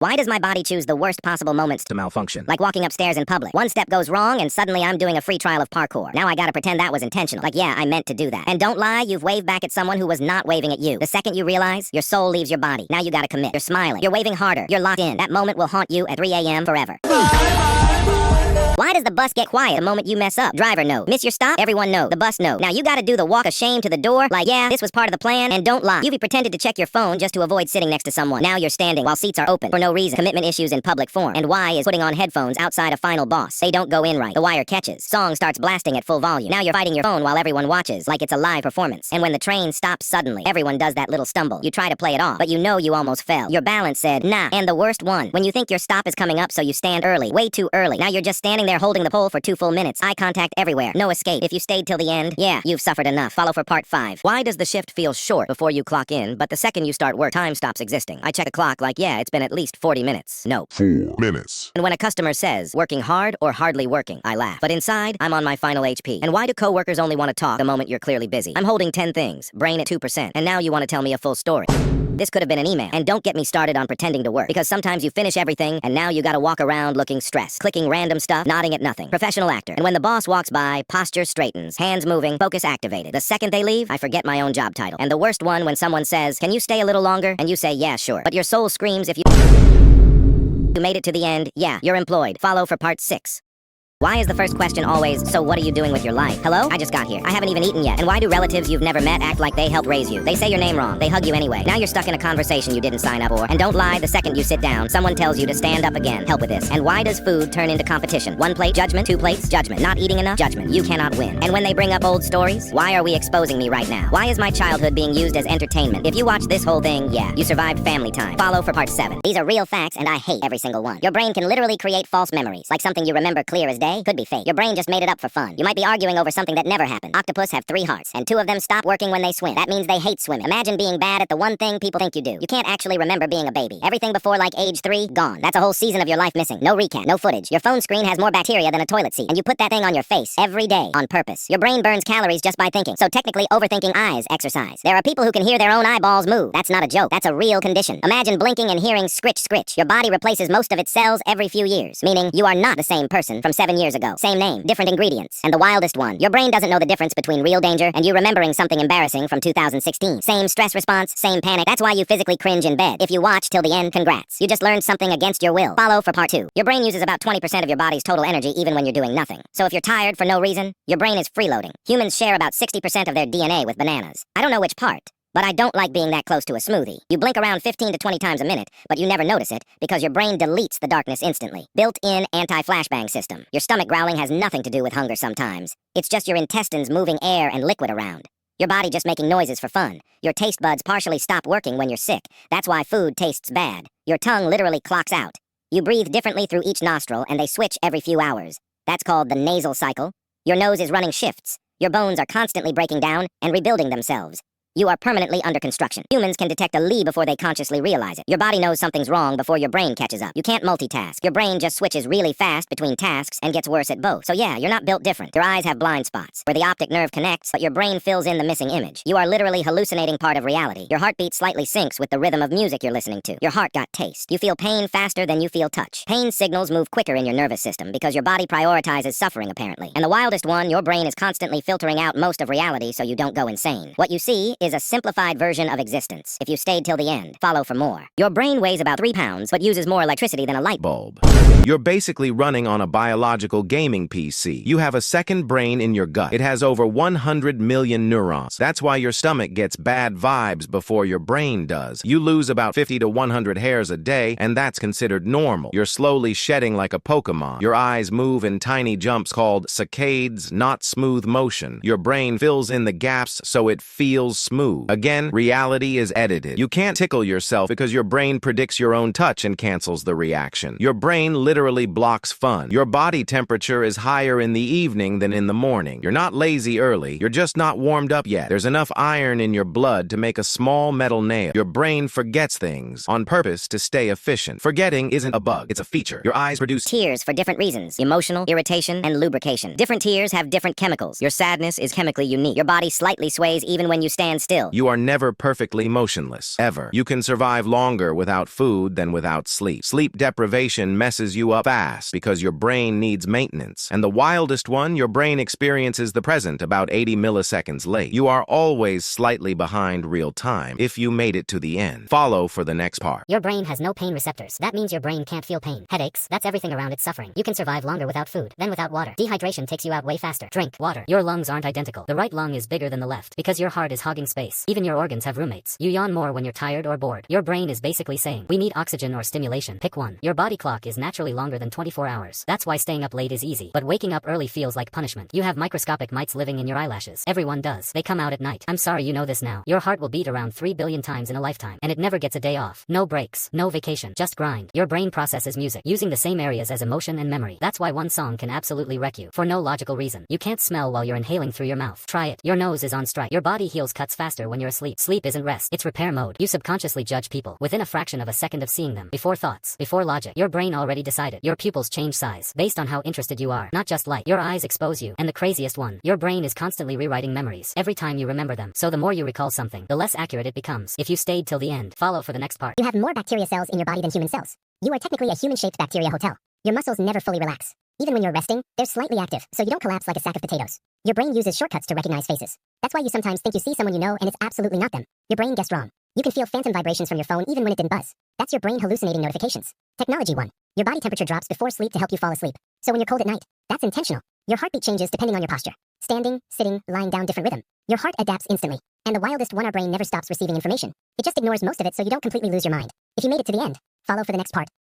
Why does my body choose the worst possible moments To malfunction. like walking upstairs in public? One step goes wrong and suddenly I'm doing a free trial of parkour. Now I gotta pretend that was intentional. Like, yeah, I meant to do that. And don't lie, you've waved back at someone who was not waving at you. The second you realize, your soul leaves your body. Now you gotta commit. You're smiling. You're waving harder. You're locked in. That moment will haunt you at 3 a.m. forever. Why does the bus get quiet the moment you mess up? Driver knows. Miss your stop? Everyone knows. The bus knows. Now you gotta do the walk of shame to the door. Like, yeah, this was part of the plan. And don't lie. You've pretended to check your phone just to avoid sitting next to someone. Now you're standing while seats are open for no reason. Commitment issues in public form. And why is putting on headphones outside a final boss? They don't go in right. The wire catches. Song starts blasting at full volume. Now you're fighting your phone while everyone watches, like it's a live performance. And when the train stops suddenly, everyone does that little stumble. You try to play it off, but you know you almost fell. Your balance said, nah. And the worst one, when you think your stop is coming up, so you stand early. Way too early. Now you're just standing there holding the pole for 2 full minutes. Eye contact everywhere. No escape. If you stayed till the end, yeah, you've suffered enough. Follow for part 5. Why does the shift feel short before you clock in, but the second you start work, time stops existing? I check a clock like, yeah, it's been at least 40 minutes. No. 4 minutes. And when a customer says, working hard or hardly working, I laugh. But inside, I'm on my final HP. And why do coworkers only want to talk the moment you're clearly busy? I'm holding 10 things, brain at 2%, and now you want to tell me a full story. This could have been an email. And don't get me started on pretending to work, because sometimes you finish everything, and now you gotta walk around looking stressed, clicking random stuff, nodding at nothing. Professional actor. And when the boss walks by, posture straightens, hands moving, focus activated. The second they leave, I forget my own job title. And the worst one when someone says, can you stay a little longer? And you say, yeah, sure. But your soul screams if you made it to the end, yeah, you're employed. Follow for part 6. Why is the first question always, so what are you doing with your life? Hello? I just got here. I haven't even eaten yet. And why do relatives you've never met act like they helped raise you? They say your name wrong. They hug you anyway. Now you're stuck in a conversation you didn't sign up for. And don't lie, the second you sit down, someone tells you to stand up again. Help with this. And why does food turn into competition? 1 plate, judgment. 2 plates, judgment. Not eating enough, judgment. You cannot win. And when they bring up old stories, why are we exposing me right now? Why is my childhood being used as entertainment? If you watch this whole thing, yeah, you survived family time. Follow for part 7. These are real facts and I hate every single one. Your brain can literally create false memories. Like something you remember clear as day could be fake. Your brain just made it up for fun. You might be arguing over something that never happened. Octopus have 3 hearts, and 2 of them stop working when they swim. That means they hate swimming. Imagine being bad at the one thing people think you do. You can't actually remember being a baby. Everything before like age 3, gone. That's a whole season of your life missing. No recap, no footage. Your phone screen has more bacteria than a toilet seat, and you put that thing on your face every day on purpose. Your brain burns calories just by thinking. So technically, overthinking eyes exercise. There are people who can hear their own eyeballs move. That's not a joke. That's a real condition. Imagine blinking and hearing scritch scritch. Your body replaces most of its cells every few years, meaning you are not the same person from 7 years ago. Same name, different ingredients. And the wildest one, your brain doesn't know the difference between real danger and you remembering something embarrassing from 2016. Same stress response, same panic. That's why you physically cringe in bed. If you watch till the end, congrats. You just learned something against your will. Follow for part 2. Your brain uses about 20% of your body's total energy even when you're doing nothing. So if you're tired for no reason, your brain is freeloading. Humans share about 60% of their DNA with bananas. I don't know which part, but I don't like being that close to a smoothie. You blink around 15 to 20 times a minute, but you never notice it because your brain deletes the darkness instantly. Built-in anti-flashbang system. Your stomach growling has nothing to do with hunger sometimes. It's just your intestines moving air and liquid around. Your body just making noises for fun. Your taste buds partially stop working when you're sick. That's why food tastes bad. Your tongue literally clocks out. You breathe differently through each nostril and they switch every few hours. That's called the nasal cycle. Your nose is running shifts. Your bones are constantly breaking down and rebuilding themselves. You are permanently under construction. Humans can detect a leak before they consciously realize it. Your body knows something's wrong before your brain catches up. You can't multitask. Your brain just switches really fast between tasks and gets worse at both. So yeah, you're not built different. Your eyes have blind spots where the optic nerve connects, but your brain fills in the missing image. You are literally hallucinating part of reality. Your heartbeat slightly syncs with the rhythm of music you're listening to. Your heart got taste. You feel pain faster than you feel touch. Pain signals move quicker in your nervous system because your body prioritizes suffering apparently. And the wildest one, your brain is constantly filtering out most of reality so you don't go insane. What you see is a simplified version of existence. If you stayed till the end, follow for more. Your brain weighs about 3 pounds, but uses more electricity than a light bulb. You're basically running on a biological gaming PC. You have a second brain in your gut. It has over 100 million neurons. That's why your stomach gets bad vibes before your brain does. You lose about 50 to 100 hairs a day, and that's considered normal. You're slowly shedding like a Pokemon. Your eyes move in tiny jumps called saccades, not smooth motion. Your brain fills in the gaps so it feels smooth. Again, reality is edited. You can't tickle yourself because your brain predicts your own touch and cancels the reaction. Your brain literally blocks fun. Your body temperature is higher in the evening than in the morning. You're not lazy early, you're just not warmed up yet. There's enough iron in your blood to make a small metal nail. Your brain forgets things on purpose to stay efficient. Forgetting isn't a bug, it's a feature. Your eyes produce Tears for different reasons: emotional, irritation, and lubrication. Different tears have different chemicals. Your sadness is chemically unique. Your body slightly sways even when you stand still. You are never perfectly motionless, ever. You can survive longer without food than without sleep. Sleep deprivation messes you up fast because your brain needs maintenance. And the wildest one, your brain experiences the present about 80 milliseconds late. You are always slightly behind real time if you made it to the end. Follow for the next part. Your brain has no pain receptors. That means your brain can't feel pain. Headaches, that's everything around it suffering. You can survive longer without food than without water. Dehydration takes you out way faster. Drink water. Your lungs aren't identical. The right lung is bigger than the left because your heart is hogging space. Even your organs have roommates. You yawn more when you're tired or bored. Your brain is basically saying, we need oxygen or stimulation. Pick one. Your body clock is naturally longer than 24 hours. That's why staying up late is easy. But waking up early feels like punishment. You have microscopic mites living in your eyelashes. Everyone does. They come out at night. I'm sorry you know this now. Your heart will beat around 3 billion times in a lifetime, and it never gets a day off. No breaks, no vacation, just grind. Your brain processes music using the same areas as emotion and memory. That's why one song can absolutely wreck you for no logical reason. You can't smell while you're inhaling through your mouth. Try it. Your nose is on strike. Your body heals cuts faster when you're asleep. Sleep isn't rest, it's repair mode. You subconsciously judge people within a fraction of a second of seeing them. Before thoughts, before logic. Your brain already decided. Your pupils change size based on how interested you are, not just light. Your eyes expose you. And the craziest one, your brain is constantly rewriting memories every time you remember them. So the more you recall something, the less accurate it becomes. If you stayed till the end, follow for the next part. You have more bacteria cells in your body than human cells. You are technically a human-shaped bacteria hotel. Your muscles never fully relax. Even when you're resting, they're slightly active, so you don't collapse like a sack of potatoes. Your brain uses shortcuts to recognize faces. That's why you sometimes think you see someone you know and it's absolutely not them. Your brain guessed wrong. You can feel phantom vibrations from your phone even when it didn't buzz. That's your brain hallucinating notifications. Technology 1. Your body temperature drops before sleep to help you fall asleep. So when you're cold at night, that's intentional. Your heartbeat changes depending on your posture. Standing, sitting, lying down, different rhythm. Your heart adapts instantly. And the wildest one, our brain never stops receiving information. It just ignores most of it so you don't completely lose your mind. If you made it to the end, follow for the next part.